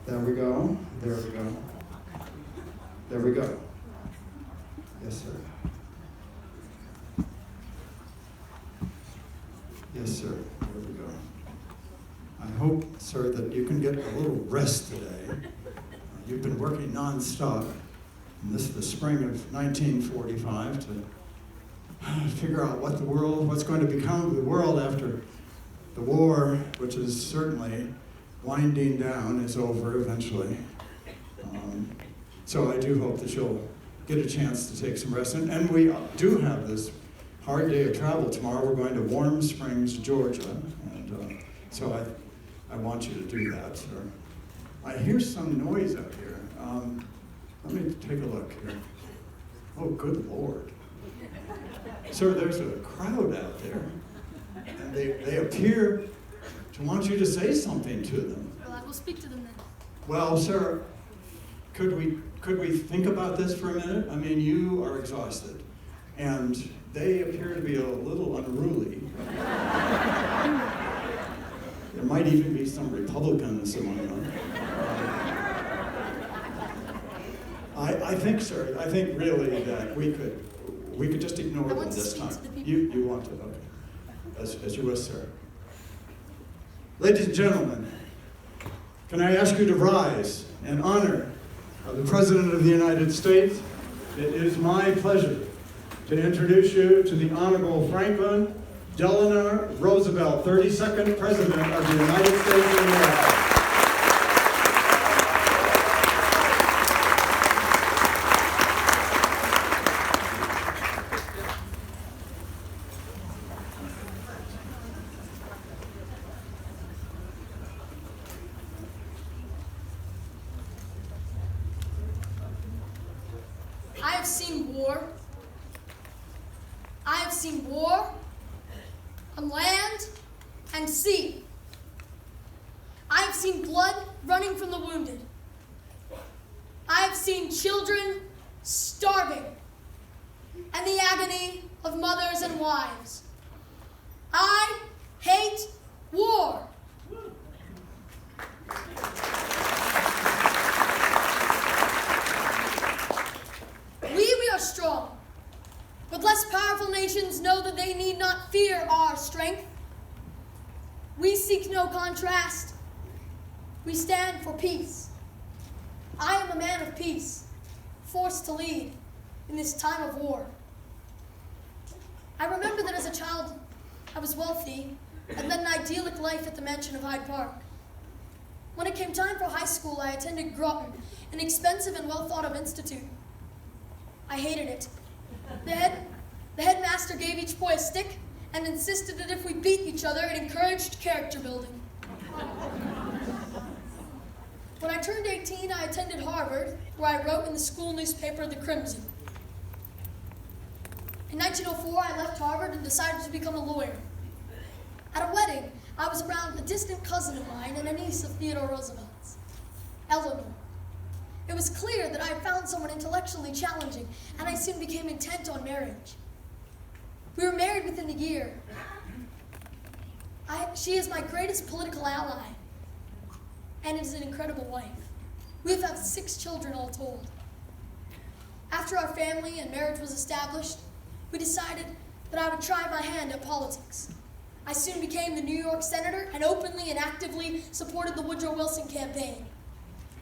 There we go. There we go. There we go. Yes, sir. Yes, sir. There we go. I hope, sir, that you can get a little rest today. You've been working nonstop in the spring of 1945 to figure out what's going to become of the world after the war, which is certainly winding down, is over eventually. So I do hope that you'll get a chance to take some rest. And we do have this hard day of travel tomorrow. We're going to Warm Springs, Georgia. And so I want you to do that, sir. I hear some noise out here. Let me take a look here. Oh, good Lord. Sir, there's a crowd out there. And they appear to want you to say something to them. Well, I will speak to them then. Well, sir, could we think about this for a minute? I mean, you are exhausted, and they appear to be a little unruly. There might even be some Republicans among them. I think, sir, I think really that we could just ignore them this time. You want to, okay. As you wish, sir. Ladies and gentlemen, can I ask you to rise in honor of the President of the United States? It is my pleasure to introduce you to the Honorable Franklin Delano Roosevelt, 32nd President of the United States of America. I have seen war. I have seen war on land and sea. I have seen blood running from the wounded. I have seen children starving and the agony of mothers and wives. I hate war. We are strong, but less powerful nations know that they need not fear our strength. We seek no contrast. We stand for peace. I am a man of peace, forced to lead in this time of war. I remember that as a child, I was wealthy and led an idyllic life at the mansion of Hyde Park. When it came time for high school, I attended Groton, an expensive and well-thought-of institute. I hated it. The headmaster gave each boy a stick and insisted that if we beat each other, it encouraged character building. When I turned 18, I attended Harvard, where I wrote in the school newspaper, The Crimson. In 1904, I left Harvard and decided to become a lawyer. At a wedding, I was around a distant cousin of mine and a niece of Theodore Roosevelt's, Eleanor. It was clear that I had found someone intellectually challenging, and I soon became intent on marriage. We were married within a year. She is my greatest political ally, and is an incredible wife. We have had 6 children all told. After our family and marriage was established, we decided that I would try my hand at politics. I soon became the New York Senator and openly and actively supported the Woodrow Wilson campaign.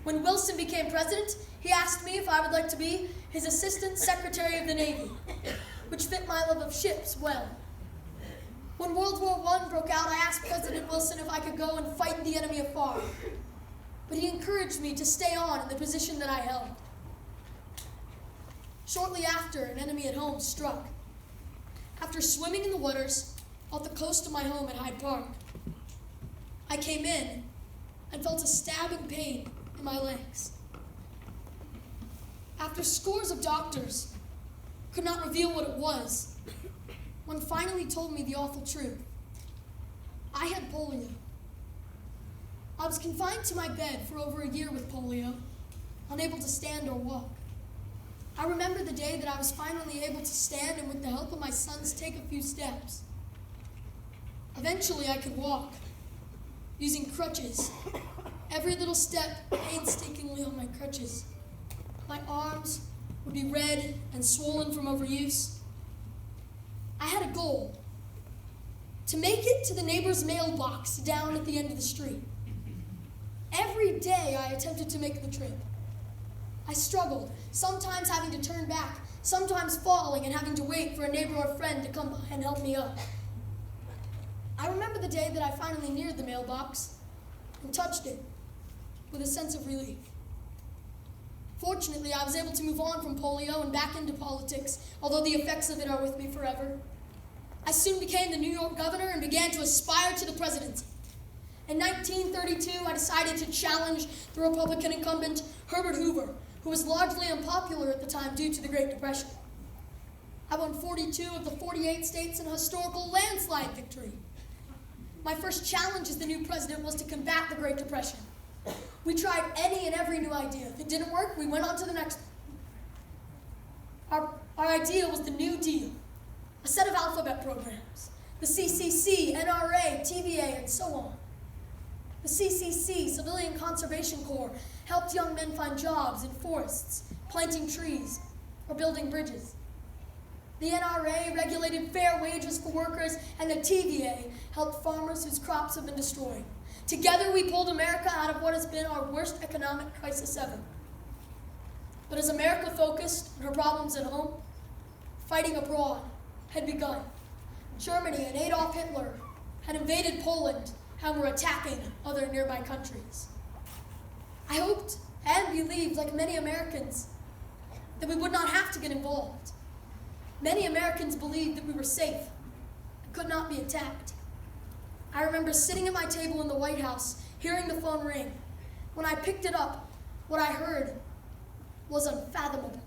When Wilson became president, he asked me if I would like to be his Assistant Secretary of the Navy, which fit my love of ships well. When World War I broke out, I asked President Wilson if I could go and fight the enemy afar, but he encouraged me to stay on in the position that I held. Shortly after, an enemy at home struck. After swimming in the waters off the coast of my home at Hyde Park, I came in and felt a stabbing pain in my legs. After scores of doctors could not reveal what it was, one finally told me the awful truth. I had polio. I was confined to my bed for over a year with polio, unable to stand or walk. I remember the day that I was finally able to stand and with the help of my sons take a few steps. Eventually I could walk, using crutches, every little step painstakingly on my crutches. My arms would be red and swollen from overuse. I had a goal: to make it to the neighbor's mailbox down at the end of the street. Every day I attempted to make the trip. I struggled, sometimes having to turn back, sometimes falling and having to wait for a neighbor or friend to come by and help me up. I remember the day that I finally neared the mailbox and touched it with a sense of relief. Fortunately, I was able to move on from polio and back into politics, although the effects of it are with me forever. I soon became the New York governor and began to aspire to the presidency. In 1932, I decided to challenge the Republican incumbent, Herbert Hoover, who was largely unpopular at the time due to the Great Depression. I won 42 of the 48 states in a historical landslide victory. My first challenge as the new president was to combat the Great Depression. We tried any and every new idea. If it didn't work, we went on to the next one. Our idea was the New Deal, a set of alphabet programs, the CCC, NRA, TVA, and so on. The CCC, Civilian Conservation Corps, helped young men find jobs in forests, planting trees, or building bridges. The NRA regulated fair wages for workers, and the TVA helped farmers whose crops have been destroyed. Together, we pulled America out of what has been our worst economic crisis ever. But as America focused on her problems at home, fighting abroad had begun. Germany and Adolf Hitler had invaded Poland and were attacking other nearby countries. I hoped and believed, like many Americans, that we would not have to get involved. Many Americans believed that we were safe and could not be attacked. I remember sitting at my table in the White House, hearing the phone ring. When I picked it up, what I heard was unfathomable.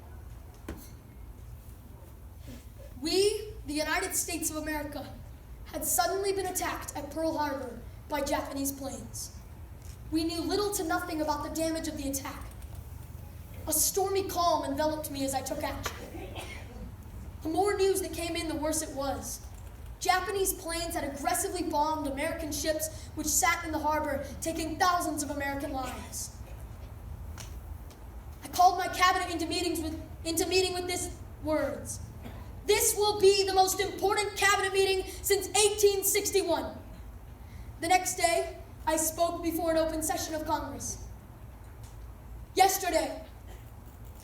We, the United States of America, had suddenly been attacked at Pearl Harbor by Japanese planes. We knew little to nothing about the damage of the attack. A stormy calm enveloped me as I took action. The more news that came in, the worse it was. Japanese planes had aggressively bombed American ships which sat in the harbor, taking thousands of American lives. I called my cabinet into meeting with these words: "This will be the most important cabinet meeting since 1861. The next day, I spoke before an open session of Congress. Yesterday,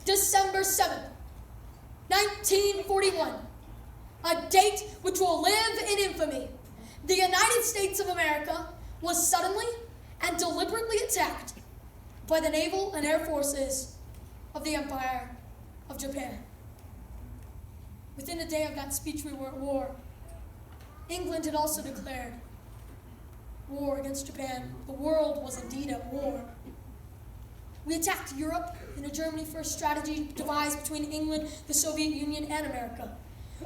December 7th, 1941, a date which will live in infamy, the United States of America was suddenly and deliberately attacked by the naval and air forces of the Empire of Japan. Within a day of that speech, we were at war. England had also declared war against Japan. The world was indeed at war. We attacked Europe in a Germany first strategy devised between England, the Soviet Union, and America.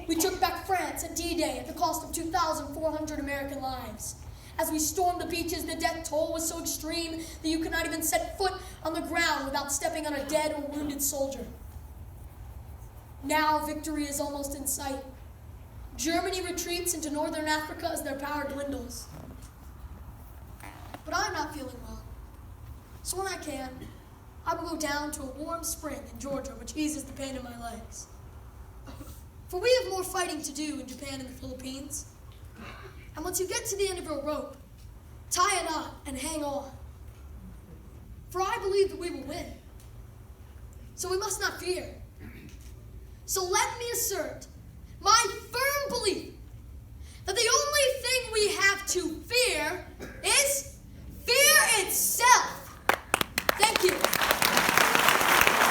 We took back France at D-Day at the cost of 2,400 American lives. As we stormed the beaches, the death toll was so extreme that you could not even set foot on the ground without stepping on a dead or wounded soldier. Now victory is almost in sight. Germany retreats into northern Africa as their power dwindles. But I'm not feeling well. So when I can, I will go down to a warm spring in Georgia, which eases the pain in my legs. For we have more fighting to do in Japan and the Philippines. And once you get to the end of your rope, tie a knot and hang on. For I believe that we will win. So we must not fear. So let me assert my firm belief